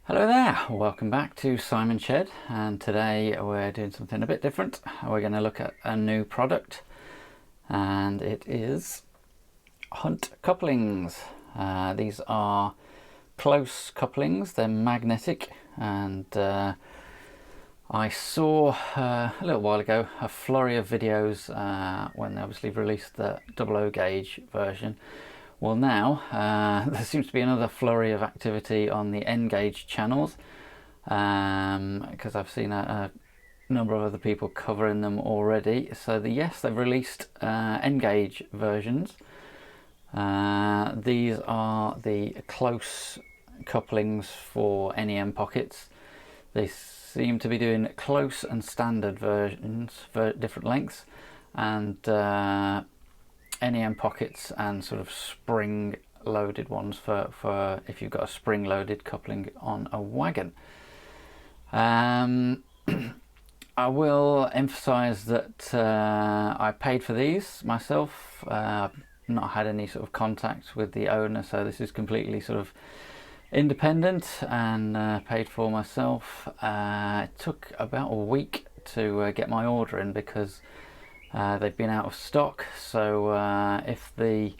Hello there, welcome back to Simon's Shed, and today we're doing something a bit different. We're going to look at a new product, and it is Hunt Couplings. These are close couplings, they're magnetic, and I saw a little while ago a flurry of videos when they obviously released the 00 gauge version. Well, now there seems to be another flurry of activity on the N gauge channels, because I've seen a number of other people covering them already. So yes, they've released N gauge versions. These are the close couplings for NEM pockets. They seem to be doing close and standard versions for different lengths, and NEM pockets and sort of spring loaded ones for if you've got a spring loaded coupling on a wagon. I will emphasize that I paid for these myself. I've not had any sort of contact with the owner, so this is completely sort of independent and paid for myself. It took about a week to get my order in because they've been out of stock. So if the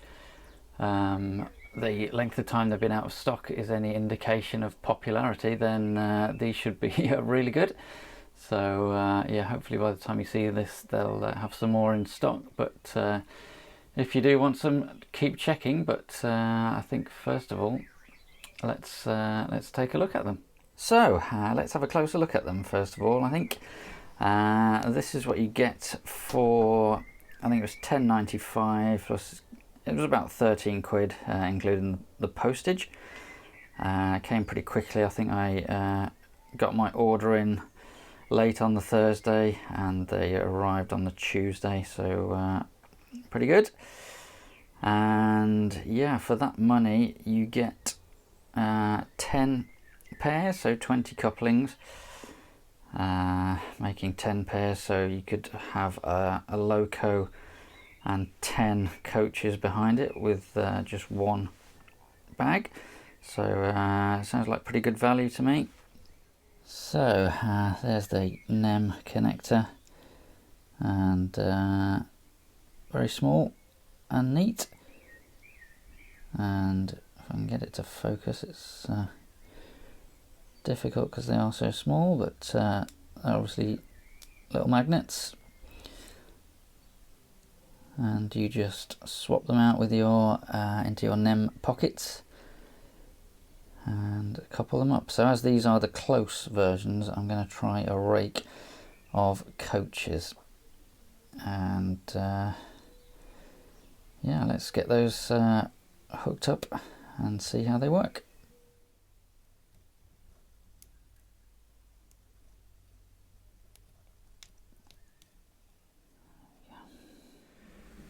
length of time they've been out of stock is any indication of popularity, then these should be really good. So yeah, hopefully by the time you see this they'll have some more in stock, but if you do want some, keep checking. But I think first of all let's take a look at them. So let's have a closer look at them first of all. I think this is what you get for, I think it was £10.95 plus, it was about 13 quid including the postage. It came pretty quickly. I think I got my order in late on the Thursday and they arrived on the Tuesday, so pretty good. And yeah, for that money you get 10 pairs, so 20 couplings. Making 10 pairs, so you could have a loco and 10 coaches behind it with just one bag. So sounds like pretty good value to me. So there's the Nem connector, and very small and neat. And if I can get it to focus, it's difficult because they are so small, but they're obviously little magnets, and you just swap them out with your into your Nem pockets and couple them up. So as these are the close versions, I'm going to try a rake of coaches, and yeah, let's get those hooked up and see how they work.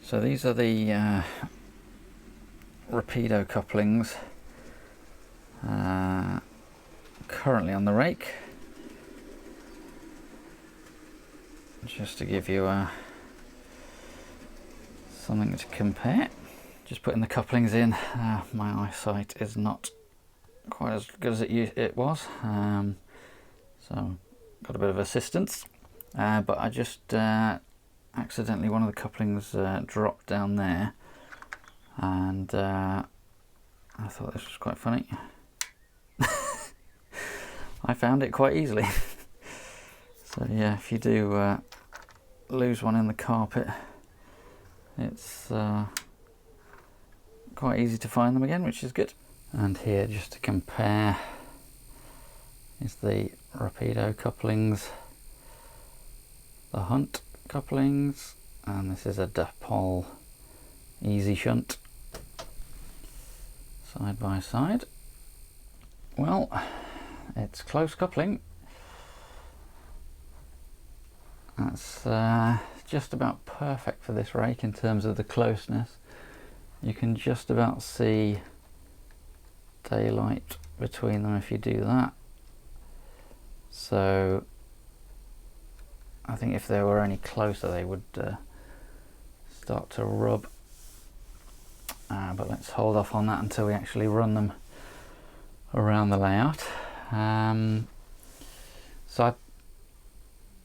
So these are the Rapido couplings currently on the rake. Just to give you something to compare. Just putting the couplings in. My eyesight is not quite as good as it was, so got a bit of assistance, but I just accidentally, one of the couplings dropped down there, and I thought this was quite funny. I found it quite easily. So yeah, if you do lose one in the carpet, it's quite easy to find them again, which is good. And here, just to compare, is the Rapido couplings, the Hunt couplings, and this is a Dapol easy shunt, side by side. Well, it's close coupling. That's just about perfect for this rake in terms of the closeness. You can just about see daylight between them if you do that. So I think if they were any closer they would start to rub, but let's hold off on that until we actually run them around the layout. So I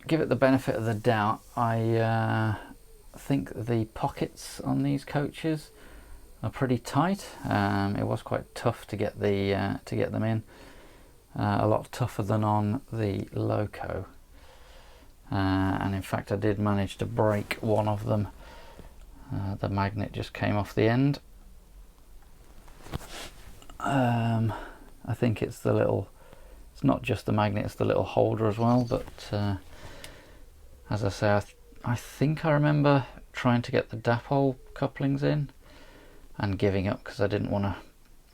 give it the benefit of the doubt. I think the pockets on these coaches are pretty tight. It was quite tough to get them in. A lot tougher than on the Loco. And in fact I did manage to break one of them. The magnet just came off the end. I think it's the little, it's not just the magnet, it's the little holder as well, but as I say, I think I remember trying to get the dapole couplings in and giving up because I didn't want to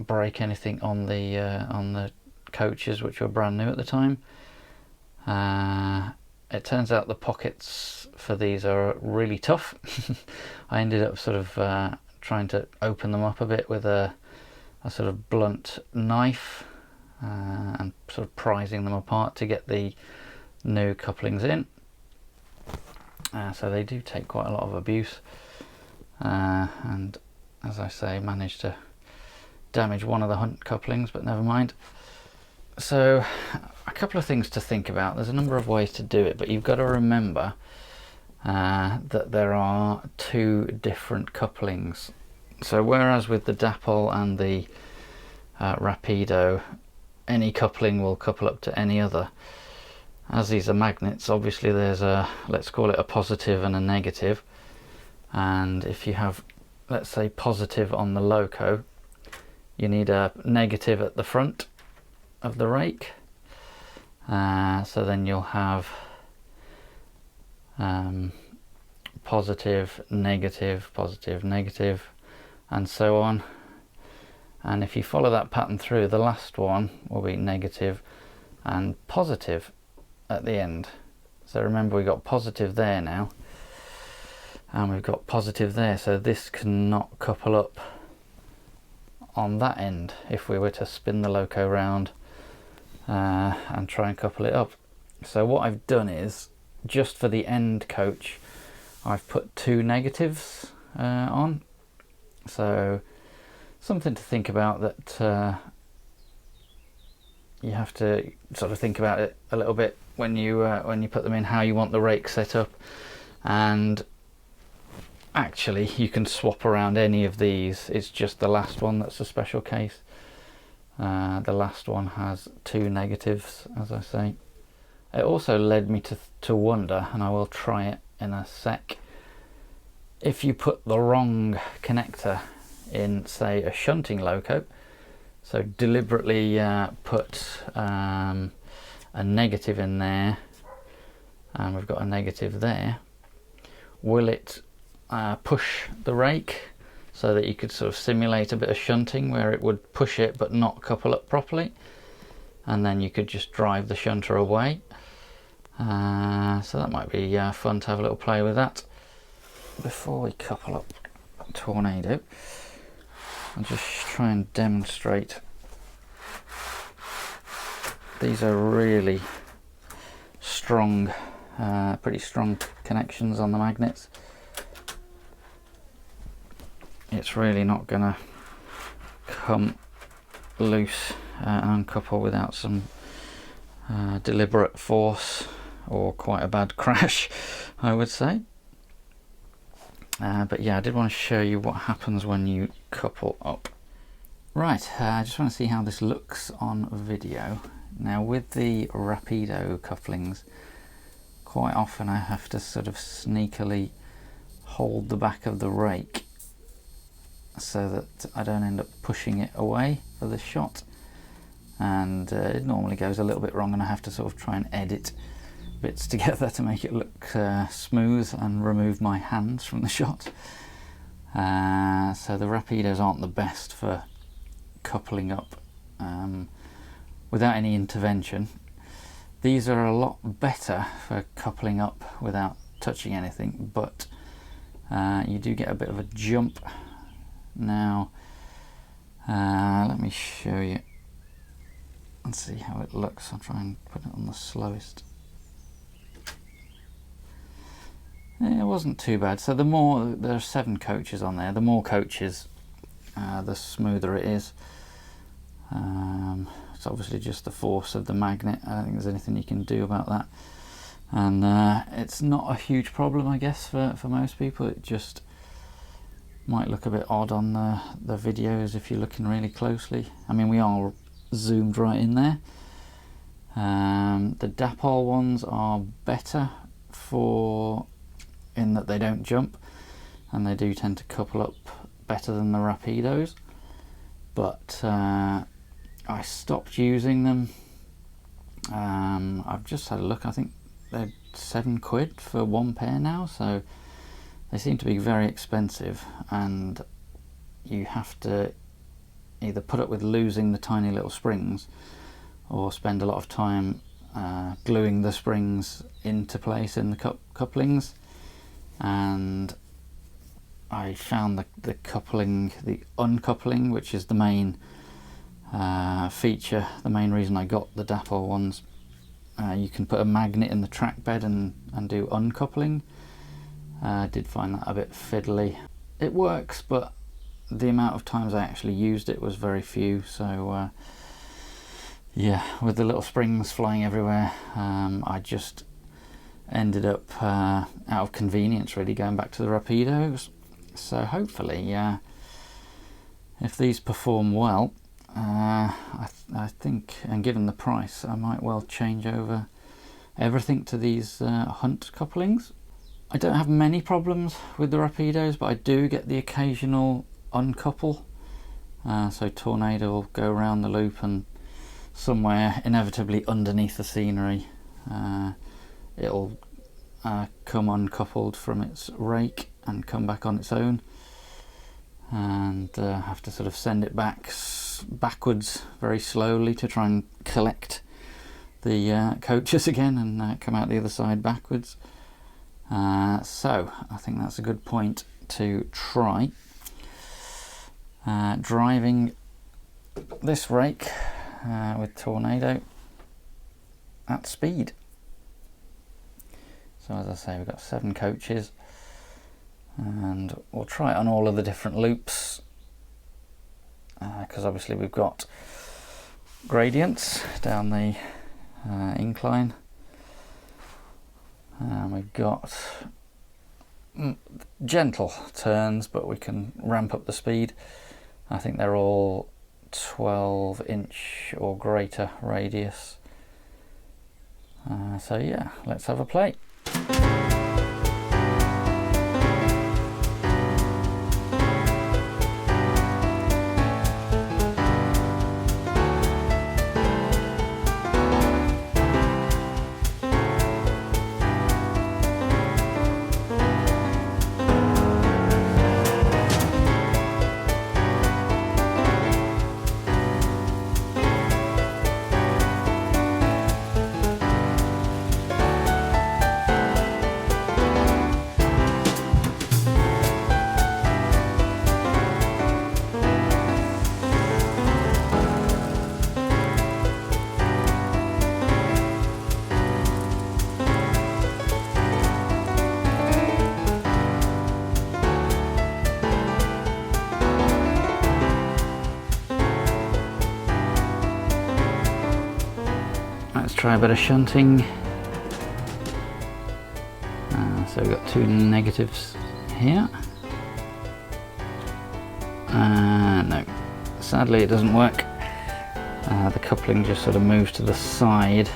break anything on the coaches, which were brand new at the time. It turns out the pockets for these are really tough. I ended up sort of trying to open them up a bit with a sort of blunt knife and sort of prizing them apart to get the new couplings in. So they do take quite a lot of abuse, and as I say, managed to damage one of the Hunt couplings, but never mind. So a couple of things to think about. There's a number of ways to do it, but you've got to remember that there are two different couplings. So whereas with the dapole and the Rapido, any coupling will couple up to any other. As these are magnets, obviously there's a, let's call it a positive and a negative. And if you have, let's say, positive on the Loco, you need a negative at the front of the rake. So then you'll have positive, negative, positive, negative, and so on. And if you follow that pattern through, the last one will be negative and positive at the end. So remember, we got positive there now, and we've got positive there, so this cannot couple up on that end if we were to spin the Loco round and try and couple it up. So what I've done is, just for the end coach, I've put two negatives on. So something to think about, that you have to sort of think about it a little bit when you put them in, how you want the rake set up. And actually you can swap around any of these, it's just the last one that's a special case. The last one has two negatives, as I say. It also led me to wonder, and I will try it in a sec, if you put the wrong connector in, say, a shunting Loco, so deliberately put a negative in there, and we've got a negative there, will it push the rake so that you could sort of simulate a bit of shunting where it would push it but not couple up properly, and then you could just drive the shunter away? So that might be fun to have a little play with that. Before we couple up Tornado, I'll just try and demonstrate. These are really strong, pretty strong connections on the magnets. It's really not going to come loose and uncouple without some deliberate force or quite a bad crash, I would say. But yeah, I did want to show you what happens when you couple up. Right, I just want to see how this looks on video. Now with the Rapido couplings, quite often I have to sort of sneakily hold the back of the rake so that I don't end up pushing it away for the shot. And it normally goes a little bit wrong, and I have to sort of try and edit bits together to make it look smooth and remove my hands from the shot. So the Rapidos aren't the best for coupling up without any intervention. These are a lot better for coupling up without touching anything, but you do get a bit of a jump. Now let me show you and see how it looks. I'll try and put it on the slowest. It wasn't too bad. So the more, there are 7 coaches on there, the more coaches the smoother it is. It's obviously just the force of the magnet. I don't think there's anything you can do about that. And it's not a huge problem, I guess, for most people. It just might look a bit odd on the videos if you're looking really closely. I mean, we are zoomed right in there. The dapole ones are better in that they don't jump, and they do tend to couple up better than the rapidos. But I stopped using them. I've just had a look. I think they're £7 for one pair now, so they seem to be very expensive, and you have to either put up with losing the tiny little springs or spend a lot of time gluing the springs into place in the couplings. And I found the coupling, the uncoupling, which is the main feature, the main reason I got the dapole ones. You can put a magnet in the track bed and do uncoupling. I did find that a bit fiddly. It works, but the amount of times I actually used it was very few. So yeah, with the little springs flying everywhere, I just ended up out of convenience really going back to the rapidos. So hopefully, if these perform well, I think, and given the price, I might well change over everything to these Hunt couplings. I don't have many problems with the rapidos, but I do get the occasional uncouple. So Tornado will go around the loop, and somewhere inevitably underneath the scenery it'll come uncoupled from its rake and come back on its own, and have to sort of send it backwards very slowly to try and collect the coaches again and come out the other side backwards. So I think that's a good point to try driving this rake with Tornado at speed. So as I say, we've got 7 coaches, and we'll try it on all of the different loops, because obviously we've got gradients down the incline, and we've got gentle turns, but we can ramp up the speed. I think they're all 12-inch or greater radius. So yeah, let's have a play. Let's try a bit of shunting. So we've got 2 negatives here. No, sadly it doesn't work. The coupling just sort of moves to the side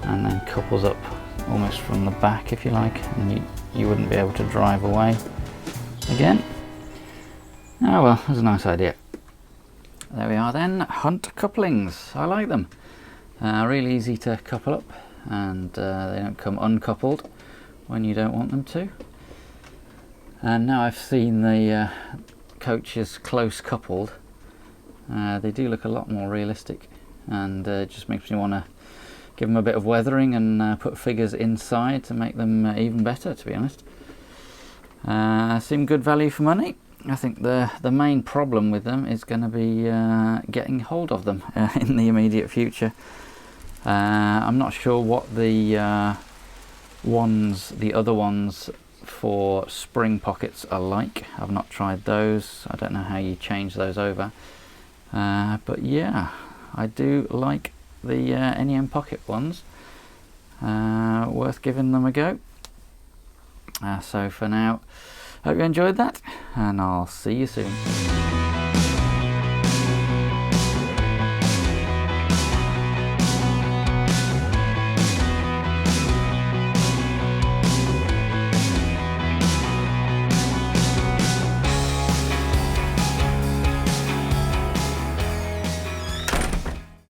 and then couples up almost from the back, if you like, and you wouldn't be able to drive away again. Oh well, that's a nice idea. There we are then, Hunt couplings. I like them. Really easy to couple up, and they don't come uncoupled when you don't want them to. And now I've seen the coaches close coupled, they do look a lot more realistic, and it just makes me want to give them a bit of weathering and put figures inside to make them even better, to be honest. Seem good value for money. I think the main problem with them is going to be getting hold of them in the immediate future. I'm not sure what the other ones for spring pockets are like. I've not tried those. I don't know how you change those over. But yeah, I do like the NEM Pocket ones. Worth giving them a go. So for now, hope you enjoyed that, and I'll see you soon.